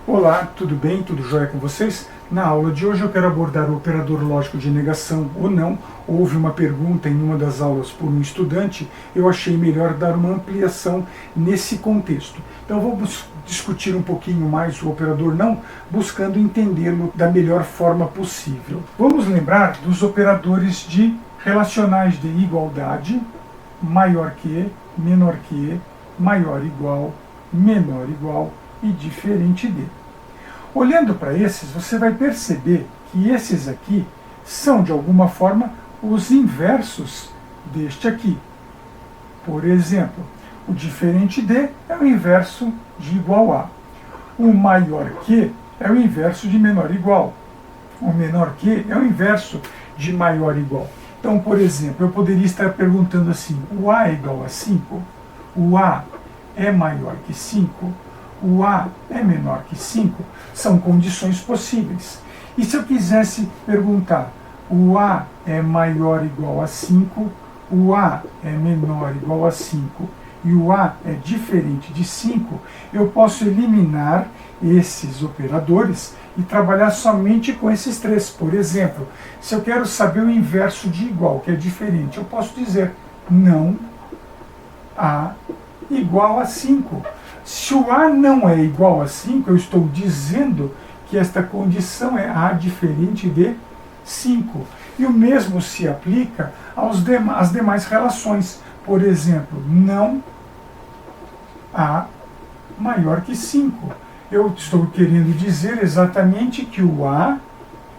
Olá, tudo bem? Tudo jóia com vocês? Na aula de hoje eu quero abordar o operador lógico de negação ou não. Houve uma pergunta em uma das aulas por um estudante, eu achei melhor dar uma ampliação nesse contexto. Então vamos discutir um pouquinho mais o operador não, buscando entendê-lo da melhor forma possível. Vamos lembrar dos operadores de relacionais de igualdade, maior que, menor que, maior igual, menor igual e diferente de. Olhando para esses, você vai perceber que esses aqui são, de alguma forma, os inversos deste aqui. Por exemplo, o diferente de é o inverso de igual a. O maior que é o inverso de menor igual. O menor que é o inverso de maior igual. Então, por exemplo, eu poderia estar perguntando assim, o A é igual a 5? O A é maior que 5? O A é menor que 5, são condições possíveis. E se eu quisesse perguntar, o A é maior ou igual a 5, o A é menor ou igual a 5 e o A é diferente de 5, eu posso eliminar esses operadores e trabalhar somente com esses três. Por exemplo, se eu quero saber o inverso de igual, que é diferente, eu posso dizer não A igual a 5. Se o A não é igual a 5, eu estou dizendo que esta condição é A diferente de 5. E o mesmo se aplica às demais relações. Por exemplo, não A maior que 5. Eu estou querendo dizer exatamente que o A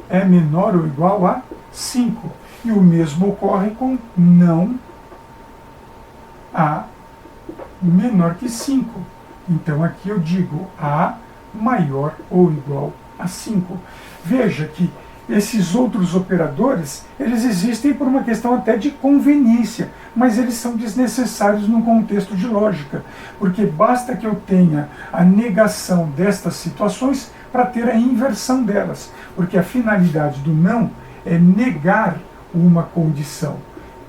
é menor ou igual a 5. E o mesmo ocorre com não A menor que 5. Então aqui eu digo A maior ou igual a 5. Veja que esses outros operadores, eles existem por uma questão até de conveniência, mas eles são desnecessários num contexto de lógica, porque basta que eu tenha a negação destas situações para ter a inversão delas, porque a finalidade do não é negar uma condição.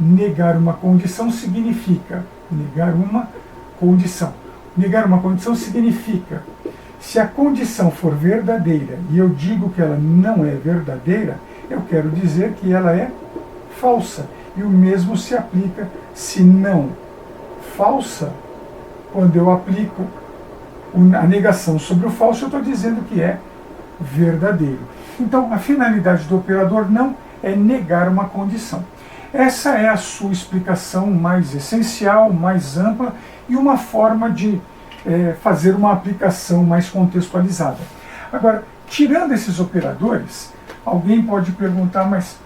Negar uma condição significa negar uma condição. Negar uma condição significa, se a condição for verdadeira e eu digo que ela não é verdadeira, eu quero dizer que ela é falsa. E o mesmo se aplica se não falsa, quando eu aplico a negação sobre o falso, eu estou dizendo que é verdadeiro. Então, a finalidade do operador não é negar uma condição. Essa é a sua explicação mais essencial, mais ampla e uma forma de fazer uma aplicação mais contextualizada. Agora, tirando esses operadores, alguém pode perguntar, mas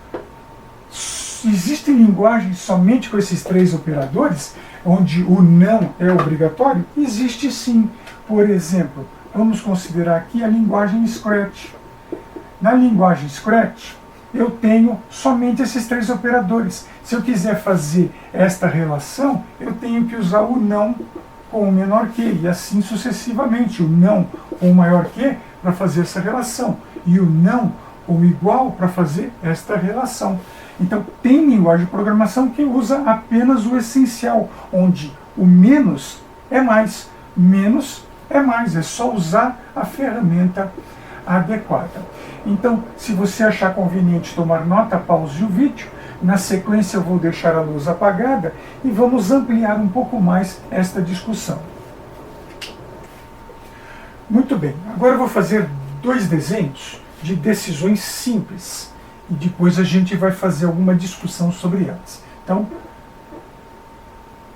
existem linguagens somente com esses três operadores, onde o não é obrigatório? Existe sim. Por exemplo, vamos considerar aqui a linguagem Scratch. Na linguagem Scratch, eu tenho somente esses três operadores. Se eu quiser fazer esta relação, eu tenho que usar o não com o menor que, e assim sucessivamente. O não com o maior que para fazer essa relação, e o não com o igual para fazer esta relação. Então, tem linguagem de programação que usa apenas o essencial, onde o menos é mais. Menos é mais, é só usar a ferramenta adequada. Então, se você achar conveniente tomar nota, pause o vídeo. Na sequência eu vou deixar a luz apagada e vamos ampliar um pouco mais esta discussão. Muito bem, agora eu vou fazer dois desenhos de decisões simples e depois a gente vai fazer alguma discussão sobre elas. Então,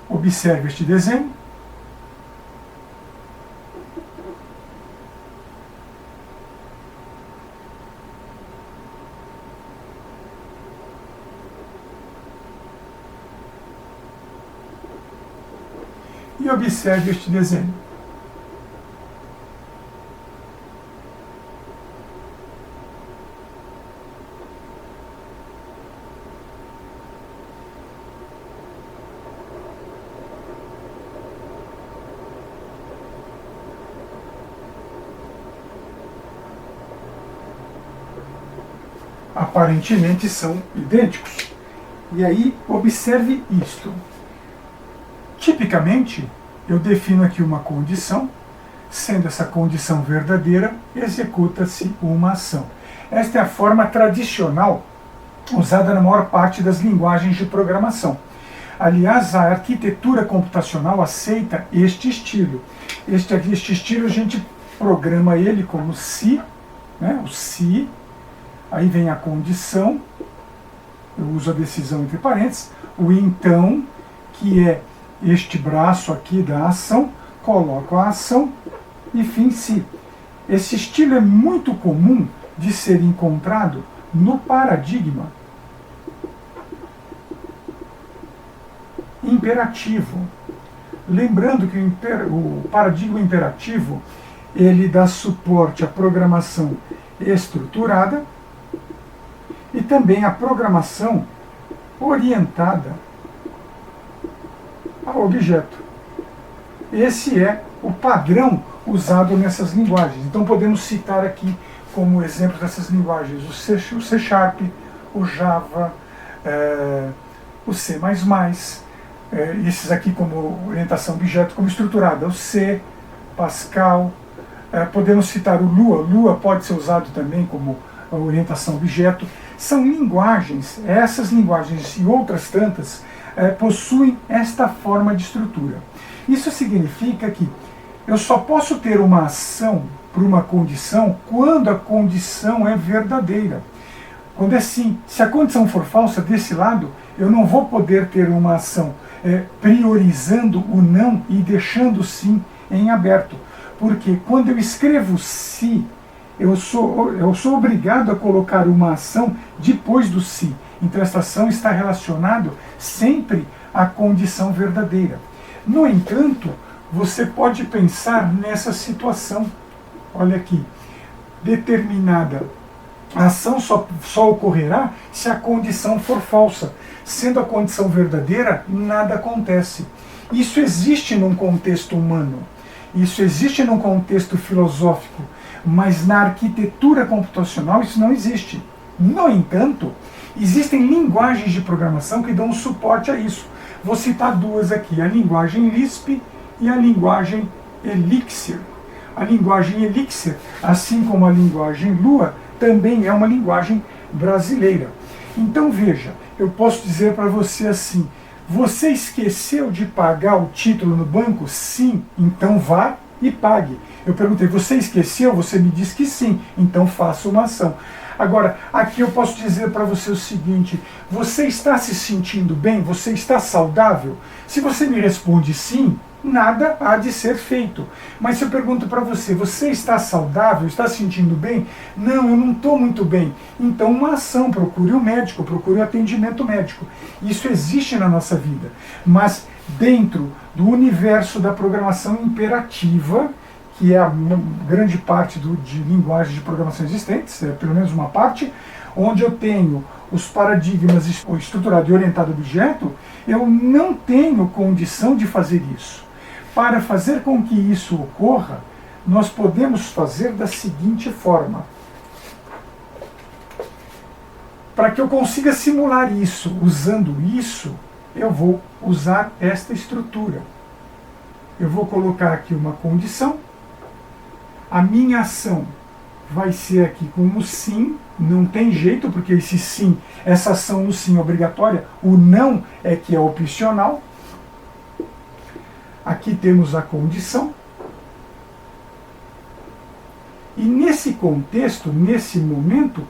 observe este desenho. E observe este desenho. Aparentemente são idênticos. E aí, observe isto. Tipicamente, eu defino aqui uma condição. sendo essa condição verdadeira, executa-se uma ação. Esta é a forma tradicional usada na maior parte das linguagens de programação. Aliás, a arquitetura computacional aceita este estilo. Este estilo a gente programa ele como se, né, o se, aí vem a condição, eu uso a decisão entre parênteses, o então, que é este braço aqui da ação, coloco a ação e fim se. Esse estilo é muito comum de ser encontrado no paradigma imperativo. Lembrando que o paradigma imperativo ele dá suporte à programação estruturada e também à programação orientada ao objeto. Esse é o padrão usado nessas linguagens. Então podemos citar aqui como exemplo dessas linguagens o C Sharp, o Java, o C++, esses aqui como orientação objeto, como estruturada, o C, Pascal, podemos citar o Lua. Lua pode ser usado também como orientação objeto. São linguagens, essas linguagens e outras tantas possuem esta forma de estrutura. Isso significa que eu só posso ter uma ação para uma condição quando a condição é verdadeira. Quando é sim, se a condição for falsa, desse lado, eu não vou poder ter uma ação priorizando o não e deixando o sim em aberto. Porque quando eu escrevo se, eu sou obrigado a colocar uma ação depois do se. Então esta ação está relacionada sempre à condição verdadeira. No entanto, você pode pensar nessa situação. Olha aqui, determinada ação só ocorrerá se a condição for falsa. Sendo a condição verdadeira, nada acontece. Isso existe num contexto humano, isso existe num contexto filosófico, mas na arquitetura computacional isso não existe. No entanto, existem linguagens de programação que dão suporte a isso. Vou citar duas aqui, a linguagem Lisp e a linguagem Elixir. A linguagem Elixir, assim como a linguagem Lua, também é uma linguagem brasileira. Então veja, eu posso dizer para você assim: você esqueceu de pagar o título no banco? Sim, então vá e pague. Eu perguntei, você esqueceu? Você me disse que sim, então faça uma ação. Agora, aqui eu posso dizer para você o seguinte: você está se sentindo bem? Você está saudável? Se você me responde sim, nada há de ser feito. Mas se eu pergunto para você, você está saudável? Está se sentindo bem? Não, eu não estou muito bem. Então uma ação, procure um médico, procure um atendimento médico. Isso existe na nossa vida. Mas dentro do universo da programação imperativa, que é a grande parte de linguagens de programação existentes, pelo menos uma parte, onde eu tenho os paradigmas estruturado e orientado a objeto, eu não tenho condição de fazer isso. Para fazer com que isso ocorra, nós podemos fazer da seguinte forma. Para que eu consiga simular isso, usando isso, eu vou usar esta estrutura. Eu vou colocar aqui uma condição. A minha ação vai ser aqui como sim, não tem jeito, porque esse sim, essa ação no sim é obrigatória, o não é que é opcional. Aqui temos a condição. E nesse contexto, nesse momento,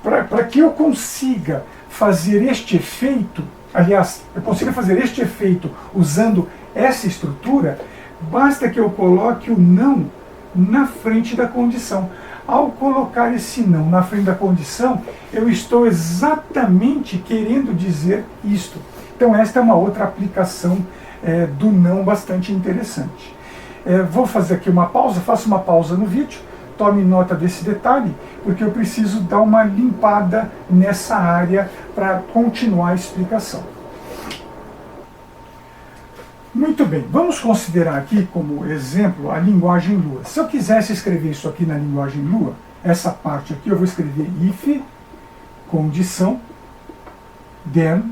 para que eu consiga fazer este efeito, aliás, eu consiga fazer este efeito usando essa estrutura, basta que eu coloque o não na frente da condição. Ao colocar esse não na frente da condição, eu estou exatamente querendo dizer isto. Então esta é uma outra aplicação do não bastante interessante. Vou fazer aqui uma pausa, faço uma pausa no vídeo, tome nota desse detalhe, porque eu preciso dar uma limpada nessa área para continuar a explicação. Muito bem, vamos considerar aqui como exemplo a linguagem Lua. Se eu quisesse escrever isso aqui na linguagem Lua, essa parte aqui eu vou escrever if, condição, then,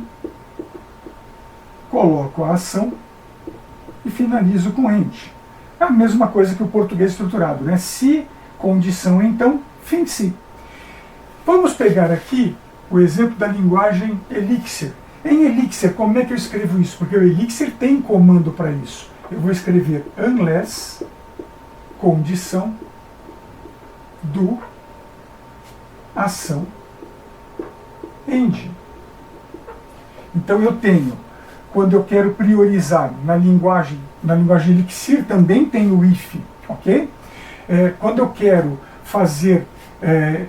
coloco a ação e finalizo com end. É a mesma coisa que o português estruturado, né? Se, condição, então, fim de si. Vamos pegar aqui o exemplo da linguagem Elixir. Em Elixir, como é que eu escrevo isso? Porque o Elixir tem comando para isso. Eu vou escrever unless, condição, do, ação, end. Então eu tenho, quando eu quero priorizar na linguagem Elixir, também tem o if, ok? Quando eu quero fazer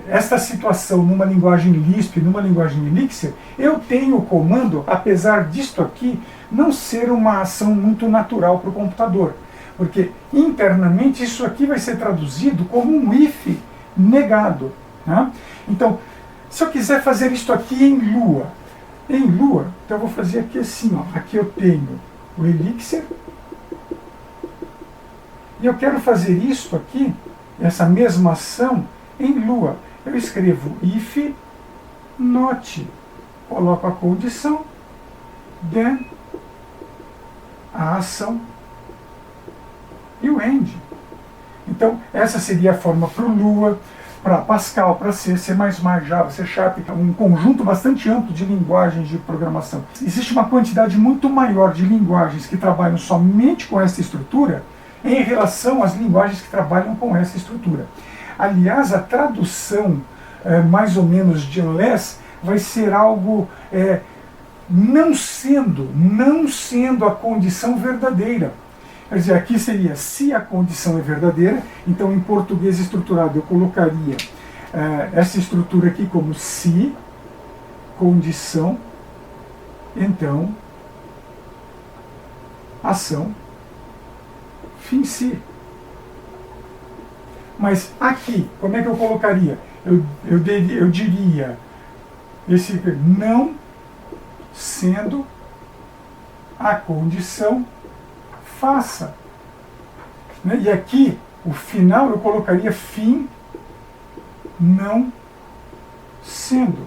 esta situação numa linguagem Lisp, numa linguagem Elixir, eu tenho o comando, apesar disto aqui não ser uma ação muito natural para o computador, porque internamente isso aqui vai ser traduzido como um if negado. Né? Então, se eu quiser fazer isto aqui em Lua, então eu vou fazer aqui assim, ó. Aqui eu tenho o Elixir, e eu quero fazer isto aqui, essa mesma ação, em Lua. Eu escrevo if not, coloco a condição, then a ação e o end. Então, essa seria a forma para o Lua, para Pascal, para C, C++, Java, C Sharp, um conjunto bastante amplo de linguagens de programação. Existe uma quantidade muito maior de linguagens que trabalham somente com essa estrutura em relação às linguagens que trabalham com essa estrutura. Aliás, a tradução, mais ou menos, de unless vai ser algo não sendo a condição verdadeira. Quer dizer, aqui seria se a condição é verdadeira, então em português estruturado eu colocaria essa estrutura aqui como se, condição, então, ação, fim se. Mas aqui, como é que eu colocaria? Eu diria esse não sendo a condição faça. Né? E aqui, o final, eu colocaria fim não sendo.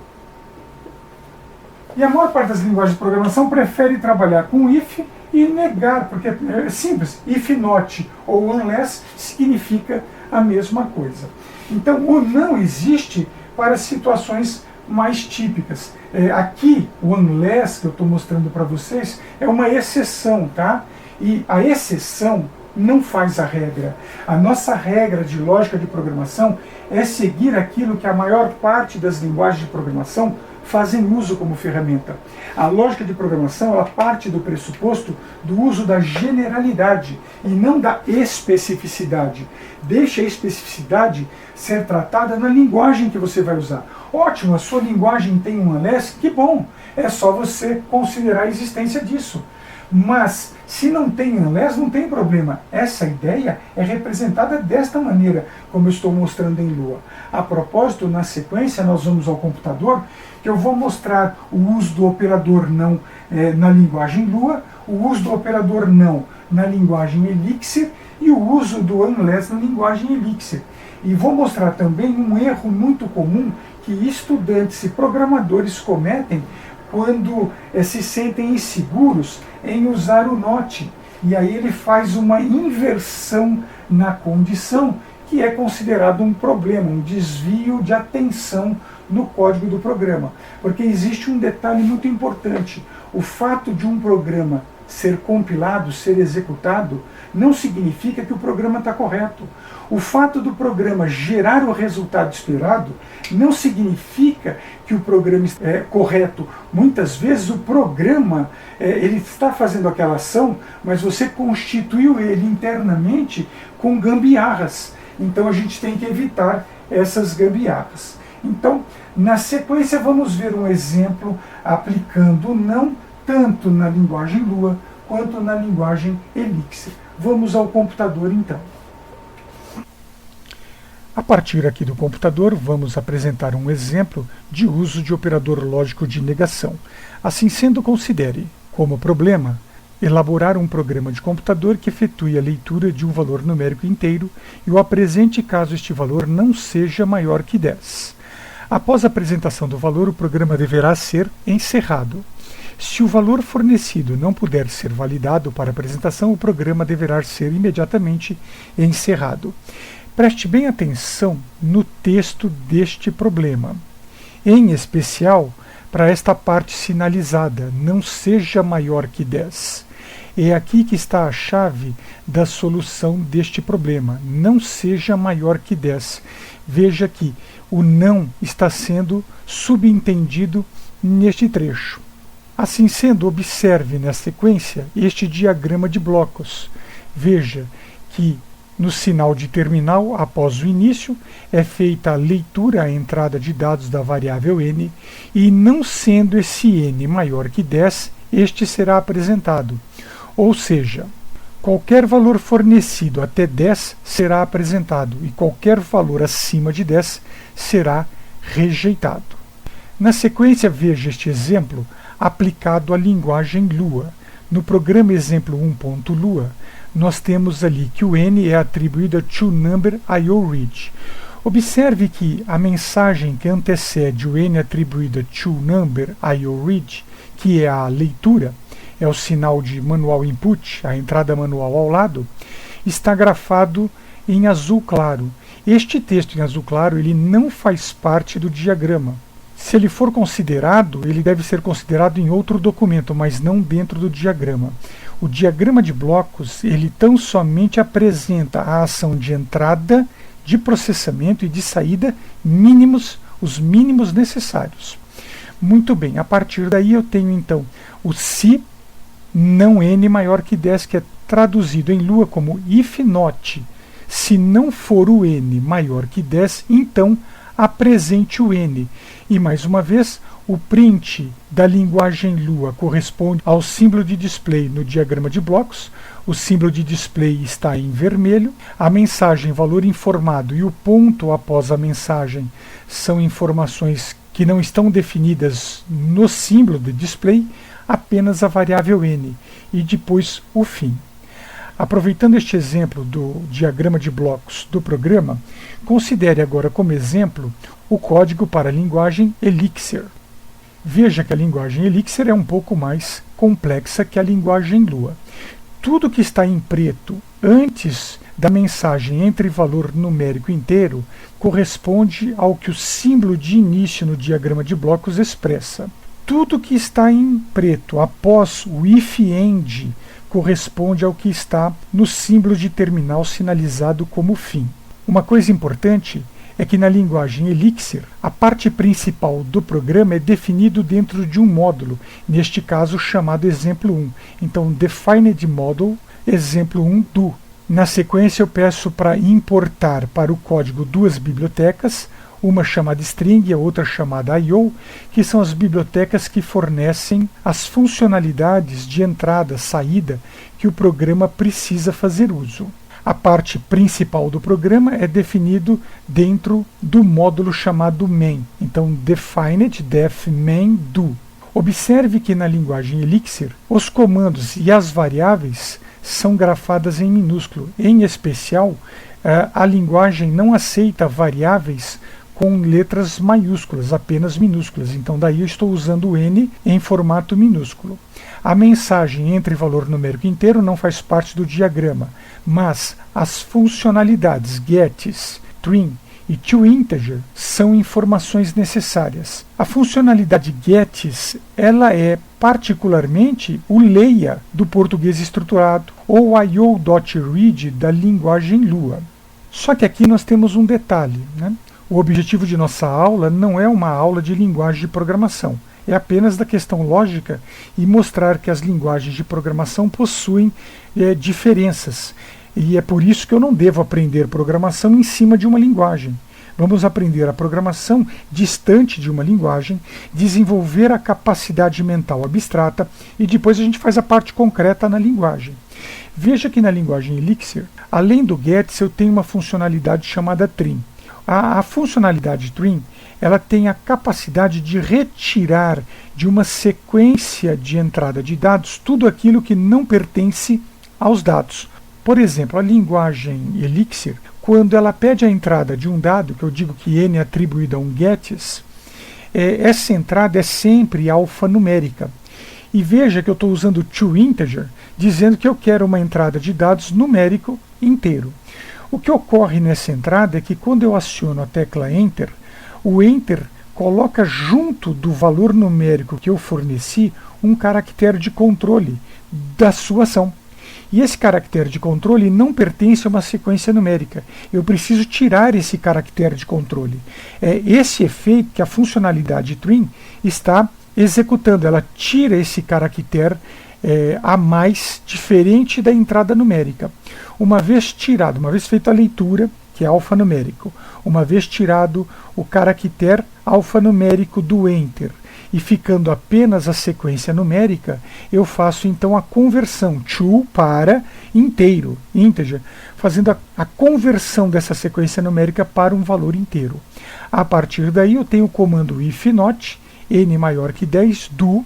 E a maior parte das linguagens de programação prefere trabalhar com if e negar, porque é simples. If not ou unless significa a mesma coisa. Então, o não existe para situações mais típicas. Aqui, o unless que eu estou mostrando para vocês é uma exceção, tá? E a exceção não faz a regra. A nossa regra de lógica de programação é seguir aquilo que a maior parte das linguagens de programação fazem uso como ferramenta. A lógica de programação ela parte do pressuposto do uso da generalidade e não da especificidade. Deixa a especificidade ser tratada na linguagem que você vai usar. Ótimo, a sua linguagem tem um unless, que bom, é só você considerar a existência disso. Mas, se não tem unless, não tem problema. Essa ideia é representada desta maneira, como eu estou mostrando em Lua. A propósito, na sequência, nós vamos ao computador, que eu vou mostrar o uso do operador não na linguagem Lua, o uso do operador não na linguagem Elixir e o uso do unless na linguagem Elixir. E vou mostrar também um erro muito comum que estudantes e programadores cometem quando se sentem inseguros em usar o not. E aí ele faz uma inversão na condição, que é considerado um problema, um desvio de atenção no código do programa. Porque existe um detalhe muito importante. O fato de um programa ser compilado, ser executado, não significa que o programa está correto. O fato do programa gerar o resultado esperado não significa que o programa é correto. Muitas vezes o programa ele está fazendo aquela ação, mas você constituiu ele internamente com gambiarras. Então a gente tem que evitar essas gambiarras. Então, na sequência, vamos ver um exemplo aplicando o não tanto na linguagem Lua quanto na linguagem Elixir. Vamos ao computador então. A partir aqui do computador, vamos apresentar um exemplo de uso de operador lógico de negação. Assim sendo, considere como problema elaborar um programa de computador que efetue a leitura de um valor numérico inteiro e o apresente caso este valor não seja maior que 10. Após a apresentação do valor, o programa deverá ser encerrado. Se o valor fornecido não puder ser validado para apresentação, o programa deverá ser imediatamente encerrado. Preste bem atenção no texto deste problema, em especial para esta parte sinalizada, não seja maior que 10. É aqui que está a chave da solução deste problema, não seja maior que 10. Veja que o não está sendo subentendido neste trecho. Assim sendo, observe na sequência este diagrama de blocos. Veja que no sinal de terminal, após o início, é feita a leitura, a entrada de dados da variável n, e não sendo esse n maior que 10, este será apresentado. Ou seja, qualquer valor fornecido até 10 será apresentado, e qualquer valor acima de 10 será rejeitado. Na sequência, veja este exemplo aplicado à linguagem Lua. No programa exemplo 1.Lua, nós temos ali que o n é atribuído a toNumber IORead. Observe que a mensagem que antecede o n atribuído a toNumber IORead, que é a leitura, é o sinal de manual input, a entrada manual ao lado, está grafado em azul claro. Este texto em azul claro ele não faz parte do diagrama. Se ele for considerado, ele deve ser considerado em outro documento, mas não dentro do diagrama. O diagrama de blocos, ele tão somente apresenta a ação de entrada, de processamento e de saída mínimos, os mínimos necessários. Muito bem, a partir daí eu tenho então o se não n maior que 10, que é traduzido em Lua como if not. Se não for o n maior que 10, então apresente o n. E mais uma vez, o print da linguagem Lua corresponde ao símbolo de display no diagrama de blocos. O símbolo de display está em vermelho. A mensagem valor informado e o ponto após a mensagem são informações que não estão definidas no símbolo de display, apenas a variável n e depois o fim. Aproveitando este exemplo do diagrama de blocos do programa, considere agora como exemplo o código para a linguagem Elixir. Veja que a linguagem Elixir é um pouco mais complexa que a linguagem Lua. Tudo que está em preto antes da mensagem entre valor numérico inteiro corresponde ao que o símbolo de início no diagrama de blocos expressa. Tudo que está em preto após o if-end corresponde ao que está no símbolo de terminal sinalizado como fim. Uma coisa importante é que na linguagem Elixir, a parte principal do programa é definido dentro de um módulo, neste caso chamado exemplo 1. Então, defined model, exemplo 1 do. Na sequência, eu peço para importar para o código duas bibliotecas, uma chamada string e a outra chamada IO, que são as bibliotecas que fornecem as funcionalidades de entrada, saída que o programa precisa fazer uso. A parte principal do programa é definido dentro do módulo chamado main. Então, defined def main do. Observe que na linguagem Elixir, os comandos e as variáveis são grafadas em minúsculo. Em especial, a linguagem não aceita variáveis com letras maiúsculas, apenas minúsculas. Então daí eu estou usando o n em formato minúsculo. A mensagem entre valor numérico inteiro não faz parte do diagrama, mas as funcionalidades get, string e toInteger são informações necessárias. A funcionalidade get, ela é particularmente o leia do português estruturado ou io.read da linguagem Lua. Só que aqui nós temos um detalhe, né? O objetivo de nossa aula não é uma aula de linguagem de programação, é apenas da questão lógica e mostrar que as linguagens de programação possuem diferenças. E é por isso que eu não devo aprender programação em cima de uma linguagem. Vamos aprender a programação distante de uma linguagem, desenvolver a capacidade mental abstrata e depois a gente faz a parte concreta na linguagem. Veja que na linguagem Elixir, além do get, eu tenho uma funcionalidade chamada trim. A funcionalidade trim, ela tem a capacidade de retirar de uma sequência de entrada de dados tudo aquilo que não pertence aos dados. Por exemplo, a linguagem Elixir, quando ela pede a entrada de um dado, que eu digo que n é atribuído a um getIs, essa entrada é sempre alfanumérica. E veja que eu estou usando toInteger, dizendo que eu quero uma entrada de dados numérico inteiro. O que ocorre nessa entrada é que quando eu aciono a tecla Enter, o Enter coloca junto do valor numérico que eu forneci um caractere de controle da sua ação. E esse caractere de controle não pertence a uma sequência numérica. Eu preciso tirar esse caractere de controle. É esse efeito que a funcionalidade Trim está executando. Ela tira esse caractere a mais diferente da entrada numérica. Uma vez tirado, uma vez feita a leitura, que é alfanumérico, uma vez tirado o caractere alfanumérico do Enter, e ficando apenas a sequência numérica, eu faço então a conversão to para inteiro, integer, fazendo a conversão dessa sequência numérica para um valor inteiro. A partir daí eu tenho o comando if not, n maior que 10, do,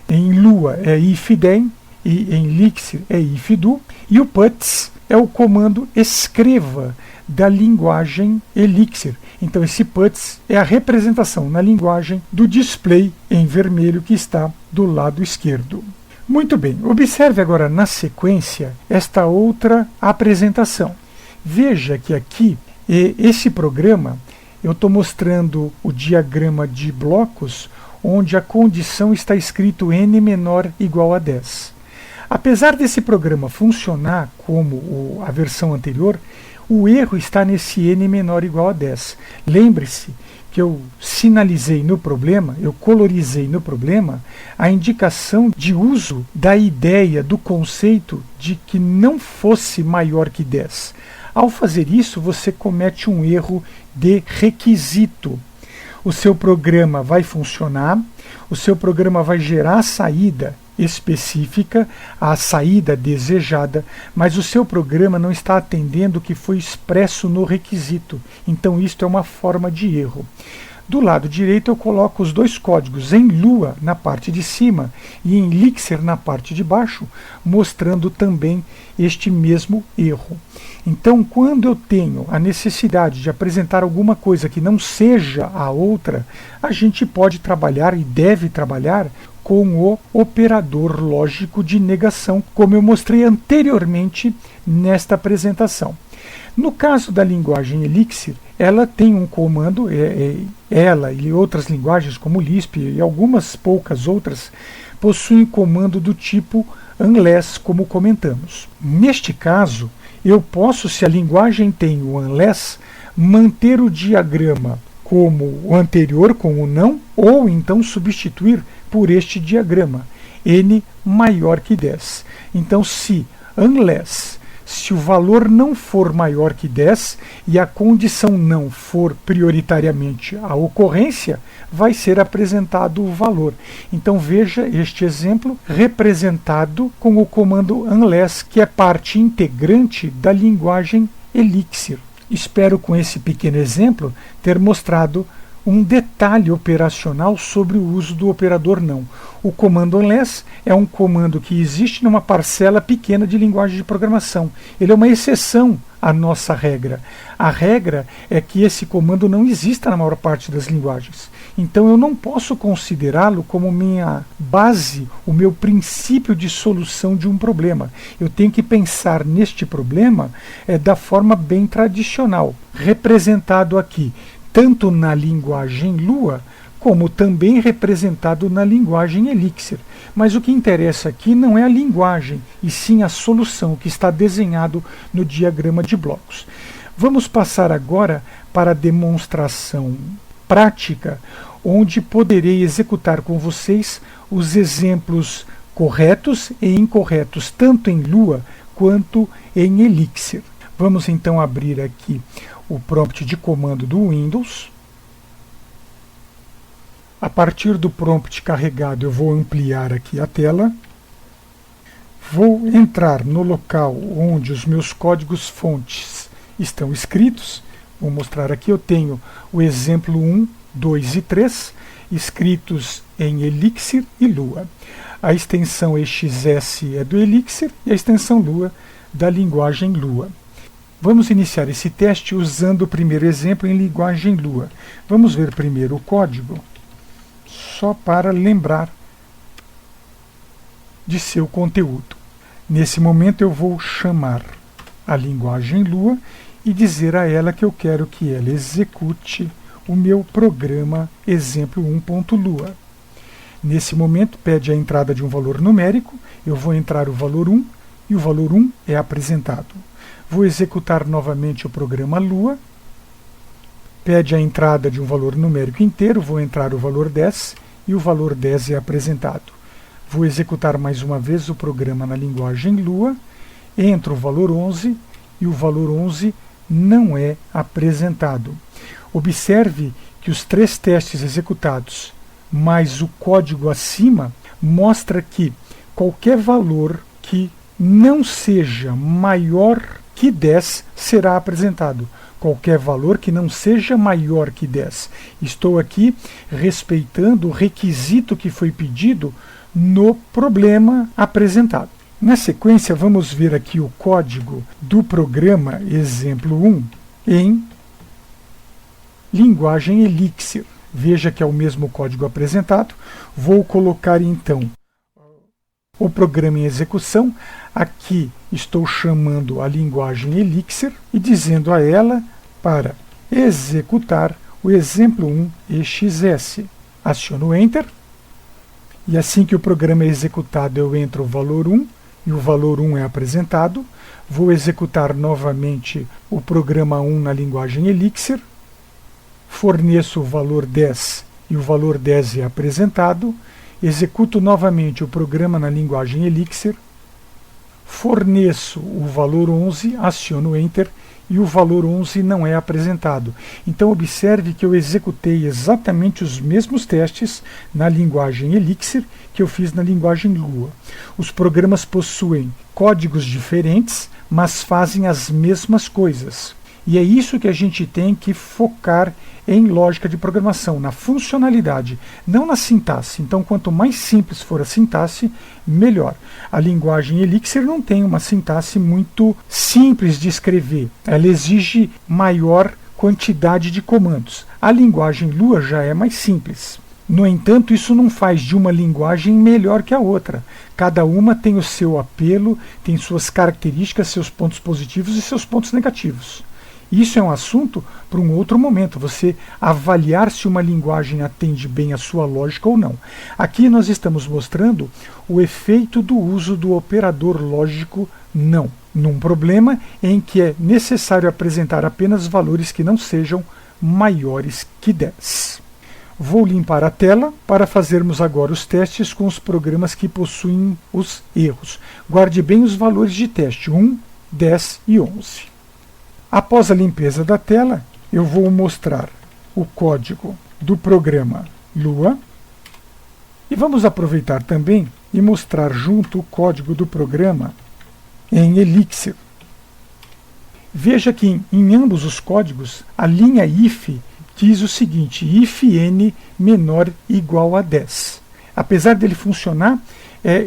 em Lua é if then, e em Elixir é if do, e o puts é o comando escreva da linguagem Elixir. Então esse puts é a representação na linguagem do display em vermelho que está do lado esquerdo. Muito bem, observe agora na sequência esta outra apresentação. Veja que aqui, esse programa, eu estou mostrando o diagrama de blocos onde a condição está escrito n menor igual a 10. Apesar desse programa funcionar como a versão anterior, o erro está nesse n menor igual a 10. Lembre-se que eu sinalizei no problema, eu colorizei no problema a indicação de uso da ideia, do conceito de que não fosse maior que 10. Ao fazer isso, você comete um erro de requisito. O seu programa vai funcionar, o seu programa vai gerar a saída específica, a saída desejada, mas o seu programa não está atendendo o que foi expresso no requisito. Então isto é uma forma de erro. Do lado direito eu coloco os dois códigos em Lua na parte de cima e em Elixir na parte de baixo, mostrando também este mesmo erro. Então, quando eu tenho a necessidade de apresentar alguma coisa que não seja a outra, a gente pode trabalhar e deve trabalhar com o operador lógico de negação, como eu mostrei anteriormente nesta apresentação. No caso da linguagem Elixir, ela tem um comando, ela e outras linguagens como Lisp e algumas poucas outras, possuem comando do tipo unless, como comentamos. Neste caso, eu posso, se a linguagem tem o unless, manter o diagrama como o anterior, com o não, ou então substituir por este diagrama, n maior que 10. Então, unless, se o valor não for maior que 10 e a condição não for prioritariamente a ocorrência, vai ser apresentado o valor. Então veja este exemplo representado com o comando unless, que é parte integrante da linguagem Elixir. Espero com esse pequeno exemplo ter mostrado um detalhe operacional sobre o uso do operador não. O comando unless é um comando que existe numa parcela pequena de linguagem de programação. Ele é uma exceção à nossa regra. A regra é que esse comando não exista na maior parte das linguagens. Então eu não posso considerá-lo como minha base, o meu princípio de solução de um problema. Eu tenho que pensar neste problema da forma bem tradicional, representado aqui tanto na linguagem Lua, como também representado na linguagem Elixir. Mas o que interessa aqui não é a linguagem, e sim a solução que está desenhado no diagrama de blocos. Vamos passar agora para a demonstração prática, onde poderei executar com vocês os exemplos corretos e incorretos, tanto em Lua quanto em Elixir. Vamos então abrir aqui o prompt de comando do Windows. A partir do prompt carregado, eu vou ampliar aqui a tela. Vou entrar no local onde os meus códigos fontes estão escritos. Vou mostrar aqui, eu tenho o exemplo 1, 2 e 3, escritos em Elixir e Lua. A extensão EXS é do Elixir e a extensão Lua da linguagem Lua. Vamos iniciar esse teste usando o primeiro exemplo em linguagem Lua. Vamos ver primeiro o código, só para lembrar de seu conteúdo. Nesse momento eu vou chamar a linguagem Lua e dizer a ela que eu quero que ela execute o meu programa exemplo1.lua. Nesse momento pede a entrada de um valor numérico, eu vou entrar o valor 1 e o valor 1 é apresentado. Vou executar novamente o programa Lua, pede a entrada de um valor numérico inteiro, vou entrar o valor 10 e o valor 10 é apresentado. Vou executar mais uma vez o programa na linguagem Lua, entro o valor 11 e o valor 11 não é apresentado. Observe que os 3 testes executados mais o código acima mostra que qualquer valor que não seja maior que 10 será apresentado. Qualquer valor que não seja maior que 10. Estou aqui respeitando o requisito que foi pedido no problema apresentado. Na sequência, vamos ver aqui o código do programa exemplo 1 em linguagem Elixir. Veja que é o mesmo código apresentado. Vou colocar então o programa em execução. Aqui estou chamando a linguagem Elixir e dizendo a ela para executar o exemplo1 exs. Aciono Enter. E assim que o programa é executado, eu entro o valor 1 e o valor 1 é apresentado. Vou executar novamente o programa 1 na linguagem Elixir. Forneço o valor 10 e o valor 10 é apresentado. Executo novamente o programa na linguagem Elixir. Forneço o valor 11, aciono Enter e o valor 11 não é apresentado. Então observe que eu executei exatamente os mesmos testes na linguagem Elixir que eu fiz na linguagem Lua. Os programas possuem códigos diferentes, mas fazem as mesmas coisas. E é isso que a gente tem que focar em lógica de programação, na funcionalidade, não na sintaxe. Então, quanto mais simples for a sintaxe, melhor. A linguagem Elixir não tem uma sintaxe muito simples de escrever. Ela exige maior quantidade de comandos. A linguagem Lua já é mais simples. No entanto, isso não faz de uma linguagem melhor que a outra. Cada uma tem o seu apelo, tem suas características, seus pontos positivos e seus pontos negativos. Isso é um assunto para um outro momento, você avaliar se uma linguagem atende bem a sua lógica ou não. Aqui nós estamos mostrando o efeito do uso do operador lógico não, num problema em que é necessário apresentar apenas valores que não sejam maiores que 10. Vou limpar a tela para fazermos agora os testes com os programas que possuem os erros. Guarde bem os valores de teste 1, 10 e 11. Após a limpeza da tela, eu vou mostrar o código do programa Lua e vamos aproveitar também e mostrar junto o código do programa em Elixir. Veja que em ambos os códigos a linha if diz o seguinte: if n menor igual a 10. Apesar dele funcionar,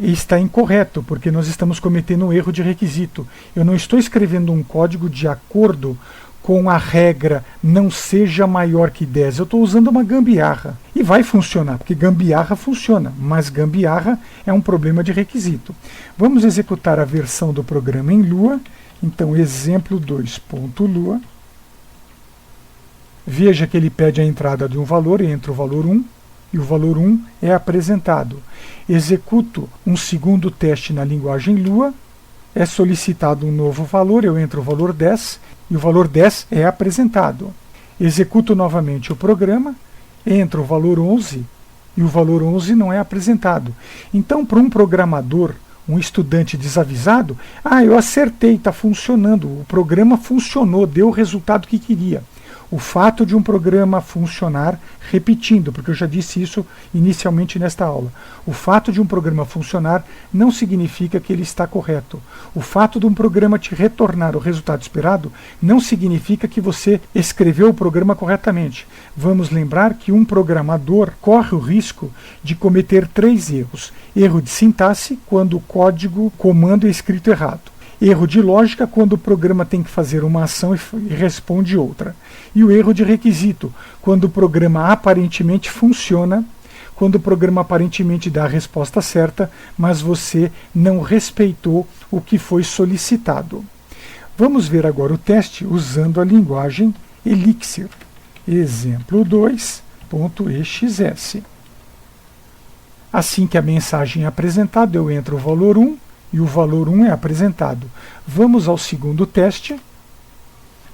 está incorreto, porque nós estamos cometendo um erro de requisito. Eu não estou escrevendo um código de acordo com a regra não seja maior que 10. Eu estou usando uma gambiarra. E vai funcionar, porque gambiarra funciona, mas gambiarra é um problema de requisito. Vamos executar a versão do programa em Lua. Então, exemplo2.lua. Veja que ele pede a entrada de um valor, entra o valor 1. E o valor 1 é apresentado. Executo um segundo teste na linguagem Lua, é solicitado um novo valor, eu entro o valor 10 e o valor 10 é apresentado. Executo novamente o programa, entro o valor 11 e o valor 11 não é apresentado. Então, para um programador, um estudante desavisado, eu acertei, está funcionando, o programa funcionou, deu o resultado que queria. O fato de um programa funcionar, repetindo, porque eu já disse isso inicialmente nesta aula, o fato de um programa funcionar não significa que ele está correto. O fato de um programa te retornar o resultado esperado não significa que você escreveu o programa corretamente. Vamos lembrar que um programador corre o risco de cometer 3 erros. Erro de sintaxe, quando o comando é escrito errado. Erro de lógica, quando o programa tem que fazer uma ação e responde outra. E o erro de requisito, quando o programa aparentemente funciona, quando o programa aparentemente dá a resposta certa, mas você não respeitou o que foi solicitado. Vamos ver agora o teste usando a linguagem Elixir. Exemplo 2.exs. Assim que a mensagem é apresentada, eu entro o valor 1 e o valor 1 é apresentado. Vamos ao segundo teste.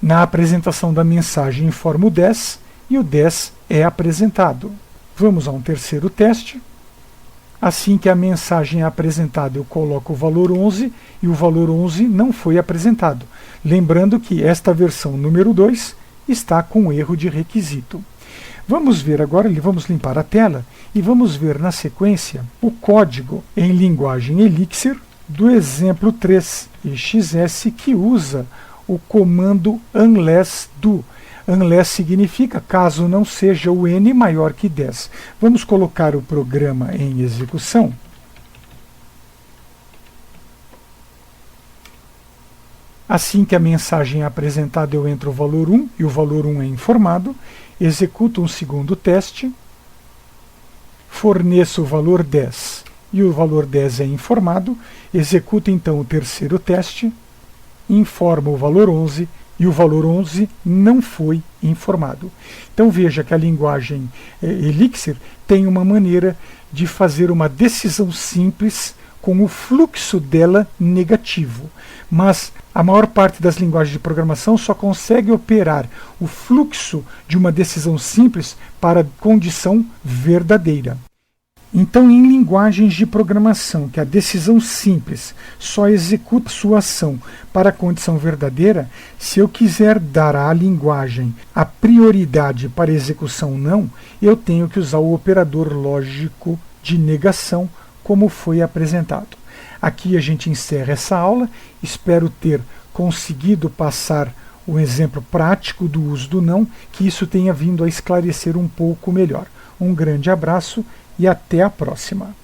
Na apresentação da mensagem informo o 10 e o 10 é apresentado. Vamos a um terceiro teste. Assim que a mensagem é apresentada, eu coloco o valor 11 e o valor 11 não foi apresentado. Lembrando que esta versão número 2 está com erro de requisito. Vamos ver agora, vamos limpar a tela e vamos ver na sequência o código em linguagem Elixir do exemplo 3xs que usa o comando unless do. Unless significa caso não seja o n maior que 10. Vamos colocar o programa em execução. Assim que a mensagem é apresentada, eu entro o valor 1 e o valor 1 é informado. Executo um segundo teste. Forneço o valor 10 e o valor 10 é informado. Executo então o terceiro teste. Informo o valor 11 e o valor 11 não foi informado. Então veja que a linguagem Elixir tem uma maneira de fazer uma decisão simples com o fluxo dela negativo. Mas a maior parte das linguagens de programação só consegue operar o fluxo de uma decisão simples para a condição verdadeira. Então, em linguagens de programação que a decisão simples só executa sua ação para a condição verdadeira, se eu quiser dar à linguagem a prioridade para execução não, eu tenho que usar o operador lógico de negação, como foi apresentado. Aqui a gente encerra essa aula. Espero ter conseguido passar um exemplo prático do uso do não, que isso tenha vindo a esclarecer um pouco melhor. Um grande abraço e até a próxima.